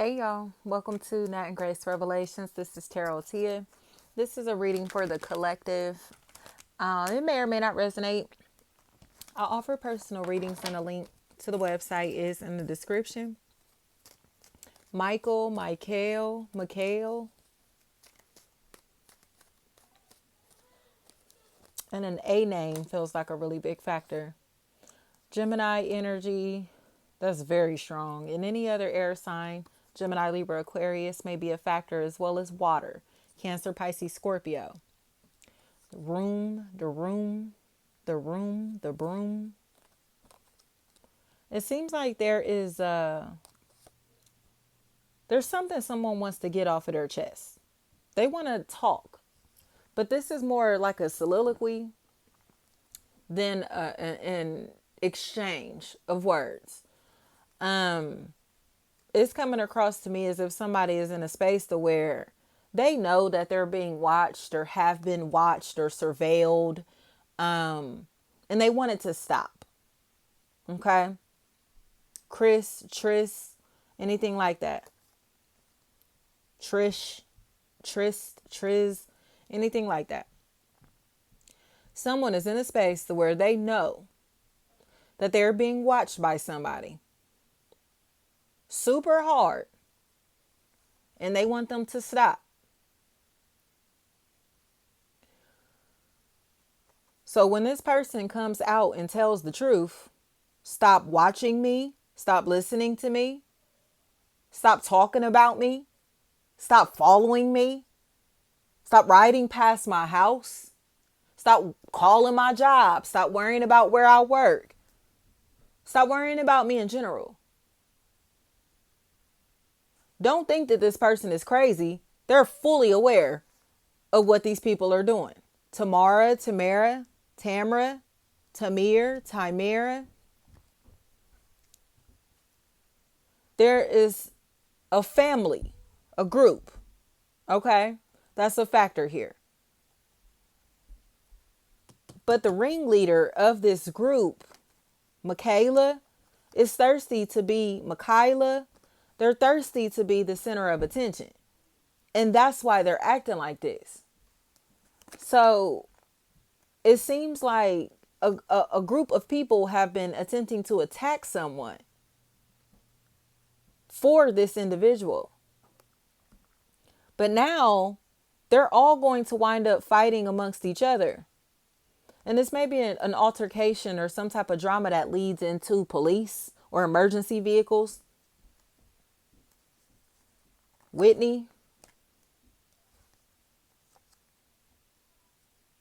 Hey y'all, welcome to Nat and Grace Revelations. This is Tarot Tia. This is a reading for the collective. It may or may not resonate. I offer personal readings and a link to the website is in the description. Michael, and an A name feels like a really big factor. Gemini energy, that's very strong. In any other air sign, Gemini, Libra, Aquarius may be a factor as well as water. Cancer, Pisces, Scorpio. The broom. It seems like there's something someone wants to get off of their chest. They want to talk, but this is more like a soliloquy than an exchange of words. It's coming across to me as if somebody is in a space to where they know that they're being watched or have been watched or surveilled, and they want it to stop. Okay? Chris, Tris, anything like that. Trish, Trist, Triz, anything like that. Someone is in a space to where they know that they're being watched by somebody super hard, and they want them to stop. So when this person comes out and tells the truth, stop watching me, stop listening to me, stop talking about me, stop following me, stop riding past my house, stop calling my job, stop worrying about where I work, stop worrying about me in general. Don't think that this person is crazy. They're fully aware of what these people are doing. Tamara, Tamira, Tamir, Timera. There is a family, a group. Okay? That's a factor here. But the ringleader of this group, Michaela, is thirsty to be Michaela. They're thirsty to be the center of attention. And that's why they're acting like this. So it seems like a group of people have been attempting to attack someone for this individual. But now they're all going to wind up fighting amongst each other. And this may be an altercation or some type of drama that leads into police or emergency vehicles. Whitney,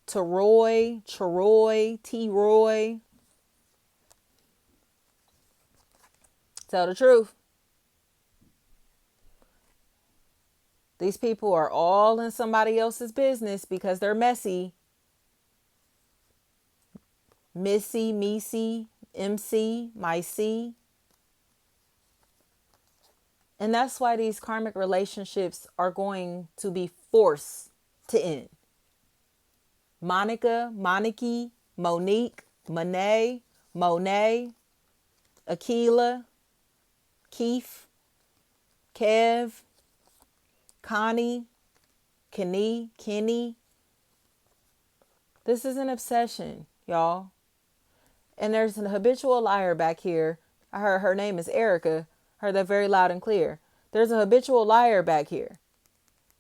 Troy, T-Roy. Tell the truth. These people are all in somebody else's business because they're messy. Missy, Missy, MC, my C. And that's why these karmic relationships are going to be forced to end. Monica, Moniki, Monique, Monet, Monet, Akila, Keith, Kev, Connie, Kenny. This is an obsession, y'all. And there's an habitual liar back here. I heard her name is Erica. Heard that very loud and clear. There's a habitual liar back here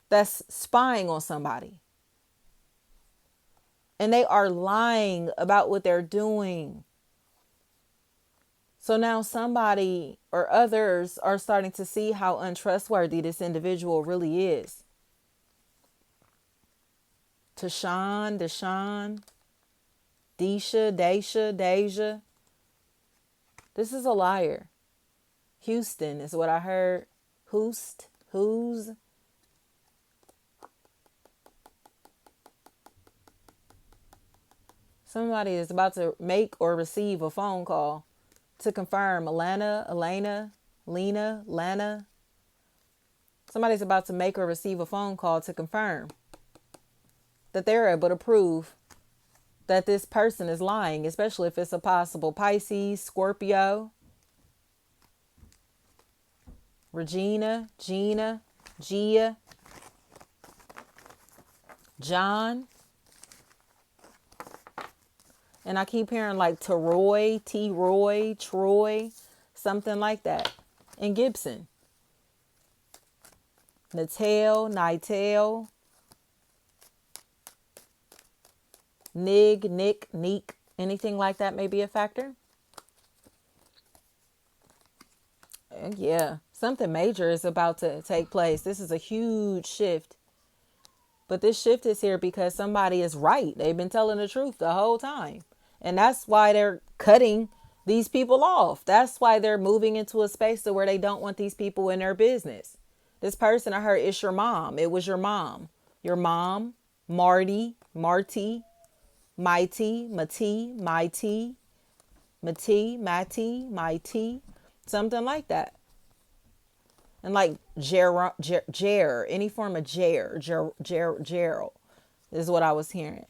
that's spying on somebody. And they are lying about what they're doing. So now somebody or others are starting to see how untrustworthy this individual really is. Tashawn, Deshawn, Deja. This is a liar. Houston is what I heard. Who's. Somebody is about to make or receive a phone call to confirm. Elena, Lena, Lana. Somebody's about to make or receive a phone call to confirm that they're able to prove that this person is lying, especially if it's a possible Pisces, Scorpio. Regina, Gina, Gia, John. And I keep hearing like Teroy, T-Roy, Troy, something like that. And Gibson. Natal, Nitel, Nig, Nick, Neek, anything like that may be a factor. And yeah, something major is about to take place. This is a huge shift. But this shift is here because somebody is right. They've been telling the truth the whole time. And that's why they're cutting these people off. That's why they're moving into a space to where they don't want these people in their business. This person I heard, it's your mom. It was your mom. Your mom, Marty, Mighty, Mati, Mighty, something like that. And like any form of Gerald is what I was hearing.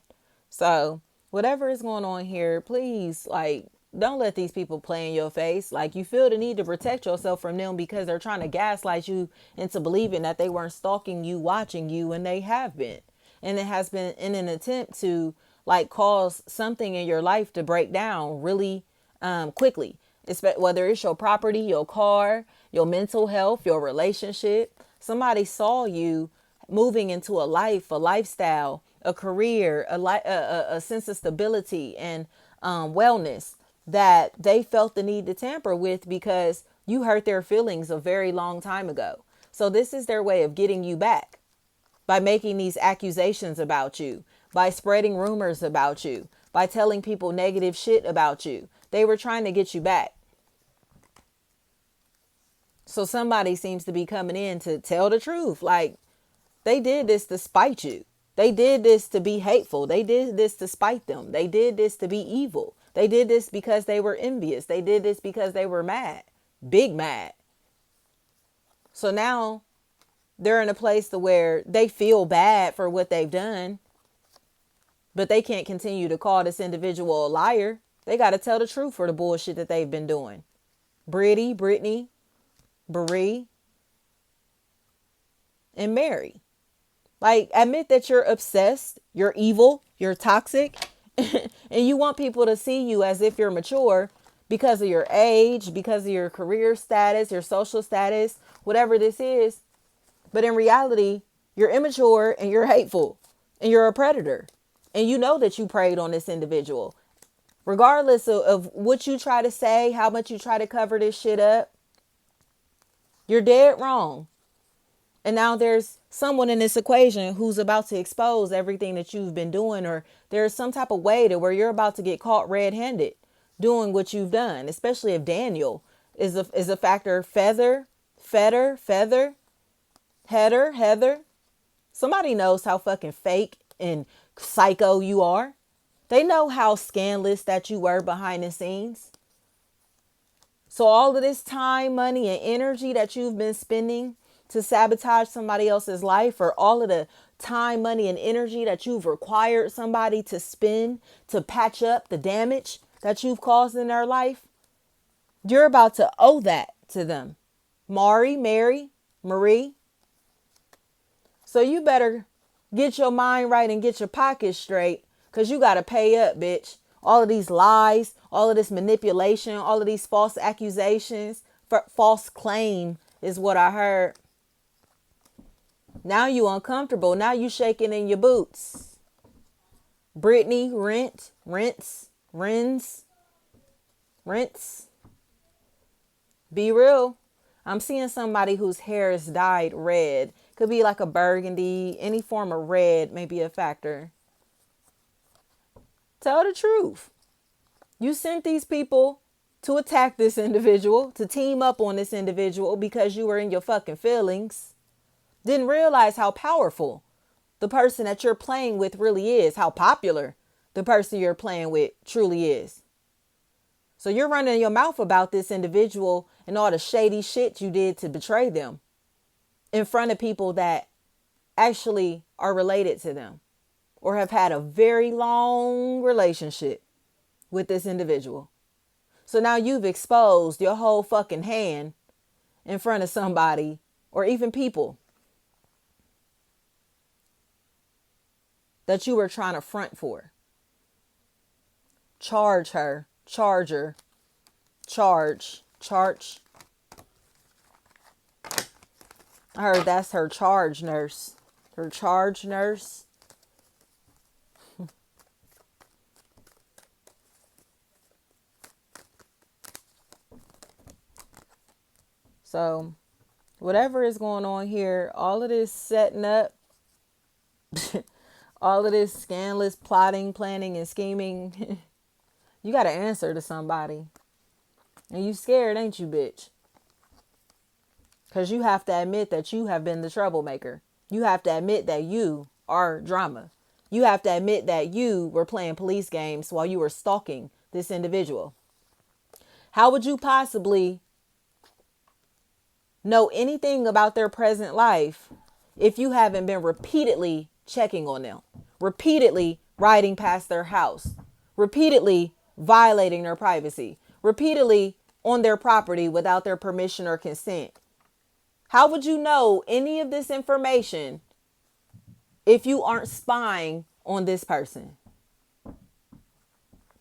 So whatever is going on here, please, like, don't let these people play in your face. Like, you feel the need to protect yourself from them because they're trying to gaslight you into believing that they weren't stalking you, watching you, and they have been. And it has been in an attempt to like cause something in your life to break down really quickly. Whether it's your property, your car, your mental health, your relationship. Somebody saw you moving into a life, a lifestyle, a career, a sense of stability and wellness that they felt the need to tamper with because you hurt their feelings a very long time ago. So this is their way of getting you back by making these accusations about you, by spreading rumors about you, by telling people negative shit about you. They were trying to get you back. So somebody seems to be coming in to tell the truth. Like, they did this to spite you. They did this to be hateful. They did this to spite them. They did this to be evil. They did this because they were envious. They did this because they were mad. Big mad. So now they're in a place to where they feel bad for what they've done. But they can't continue to call this individual a liar. They got to tell the truth for the bullshit that they've been doing. Brittany, Bree, and Mary. Like, admit that you're obsessed, you're evil, you're toxic, and you want people to see you as if you're mature because of your age, because of your career status, your social status, whatever this is. But in reality, you're immature and you're hateful and you're a predator. And you know that you preyed on this individual. Regardless of what you try to say, how much you try to cover this shit up, you're dead wrong. And now there's someone in this equation who's about to expose everything that you've been doing, or there's some type of way to where you're about to get caught red-handed doing what you've done, especially if Daniel is a factor. Heather. Somebody knows how fucking fake and psycho you are. They know how scandalous that you were behind the scenes. So all of this time, money, and energy that you've been spending to sabotage somebody else's life, or all of the time, money, and energy that you've required somebody to spend to patch up the damage that you've caused in their life, you're about to owe that to them. Mary, Marie. So you better get your mind right and get your pockets straight, because you got to pay up, bitch. All of these lies, all of this manipulation, all of these false accusations, false claim is what I heard. Now you uncomfortable. Now you shaking in your boots. Brittany, Rents. Be real. I'm seeing somebody whose hair is dyed red. Could be like a burgundy, any form of red may be a factor. Tell the truth. You sent these people to attack this individual, to team up on this individual because you were in your fucking feelings. Didn't realize how powerful the person that you're playing with really is, how popular the person you're playing with truly is. So you're running your mouth about this individual and all the shady shit you did to betray them in front of people that actually are related to them or have had a very long relationship with this individual. So now you've exposed your whole fucking hand in front of somebody or even people that you were trying to front for. Charge her, charger, charge. I heard that's her charge nurse. Her charge nurse. So, whatever is going on here, all of this setting up, all of this scandalous plotting, planning, and scheming, you got to answer to somebody. And you scared, ain't you, bitch? Because you have to admit that you have been the troublemaker. You have to admit that you are drama. You have to admit that you were playing police games while you were stalking this individual. How would you possibly know anything about their present life if you haven't been repeatedly checking on them, repeatedly riding past their house, repeatedly violating their privacy, repeatedly on their property without their permission or consent? How would you know any of this information if you aren't spying on this person?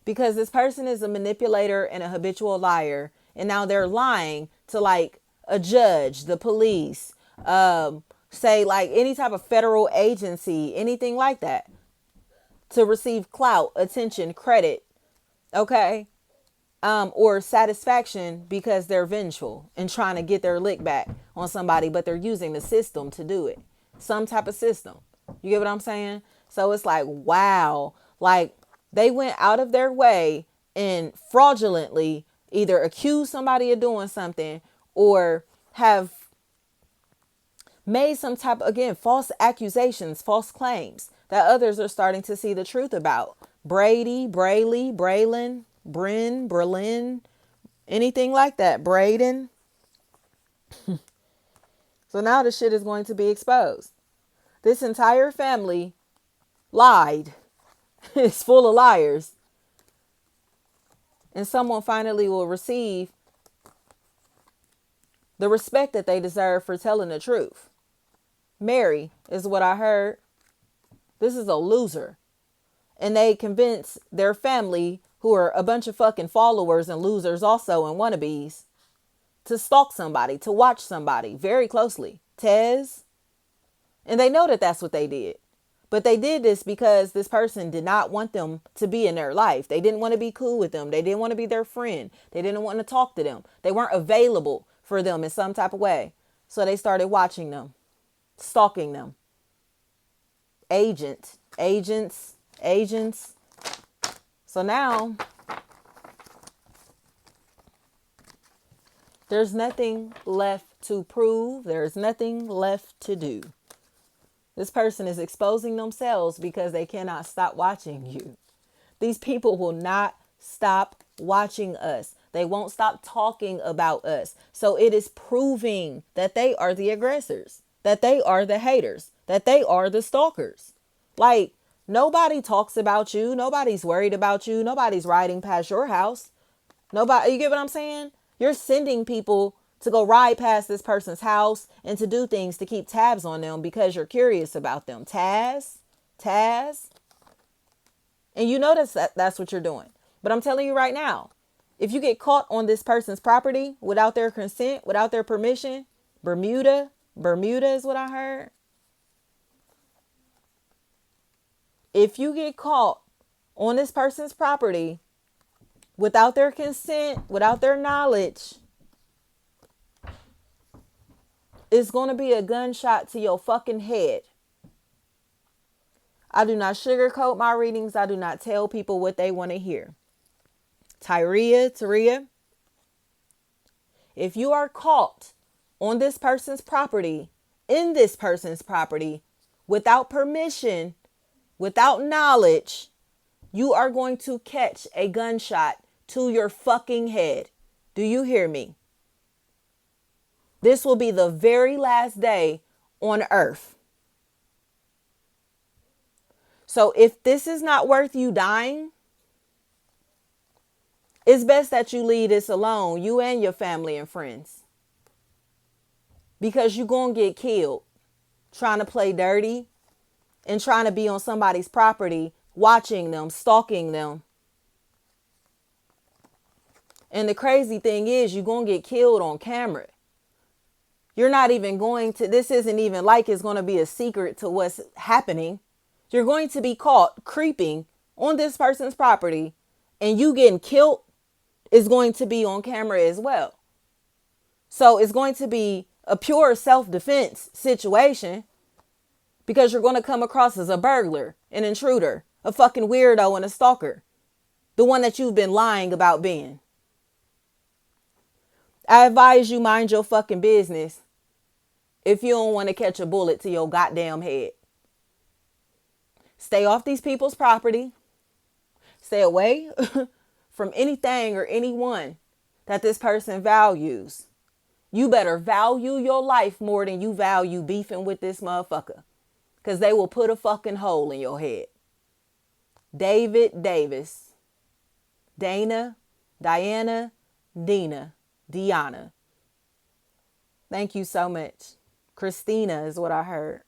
Because this person is a manipulator and a habitual liar. And now they're lying to like a judge, the police, say like any type of federal agency, anything like that, to receive clout, attention, credit, okay? Or satisfaction because they're vengeful and trying to get their lick back on somebody, but they're using the system to do it. Some type of system. You get what I'm saying? So it's like, wow, like they went out of their way and fraudulently either accuse somebody of doing something or have made some type, again, false accusations, false claims that others are starting to see the truth about. Brady, Brayley, Braylon, Bryn, Berlin, anything like that. Braden. So now the shit is going to be exposed. This entire family lied. It's full of liars. And someone finally will receive the respect that they deserve for telling the truth. Mary is what I heard. This is a loser. And they convince their family, who are a bunch of fucking followers and losers also and wannabes, to stalk somebody, to watch somebody very closely. Tez. And they know that that's what they did. But they did this because this person did not want them to be in their life. They didn't want to be cool with them. They didn't want to be their friend. They didn't want to talk to them. They weren't available for them in some type of way. So they started watching them, stalking them. Agents. So now there's nothing left to prove. There's nothing left to do. This person is exposing themselves because they cannot stop watching you. These people will not stop watching us. They won't stop talking about us. So it is proving that they are the aggressors, that they are the haters, that they are the stalkers. Like, nobody talks about you. Nobody's worried about you. Nobody's riding past your house. Nobody, you get what I'm saying? You're sending people to go ride past this person's house and to do things to keep tabs on them because you're curious about them. Taz. And you notice that that's what you're doing. But I'm telling you right now, if you get caught on this person's property without their consent, without their permission, Bermuda is what I heard. If you get caught on this person's property without their consent, without their knowledge, it's going to be a gunshot to your fucking head. I do not sugarcoat my readings. I do not tell people what they want to hear. Taria, if you are caught on this person's property, in this person's property, without permission, without knowledge, you are going to catch a gunshot to your fucking head. Do you hear me? This will be the very last day on earth. So if this is not worth you dying, it's best that you leave this alone, you and your family and friends. because you're going to get killed trying to play dirty and trying to be on somebody's property, watching them, stalking them. And the crazy thing is, you're going to get killed on camera. You're not even going to, this isn't even like it's going to be a secret to what's happening. You're going to be caught creeping on this person's property, and you getting killed is going to be on camera as well. So it's going to be a pure self-defense situation, because you're going to come across as a burglar, an intruder, a fucking weirdo, and a stalker. The one that you've been lying about being. I advise you mind your fucking business if you don't want to catch a bullet to your goddamn head. Stay off these people's property. Stay away from anything or anyone that this person values. You better value your life more than you value beefing with this motherfucker, because they will put a fucking hole in your head. David Davis. Dana, Diana, Dina, Deanna. Thank you so much. Christina is what I heard.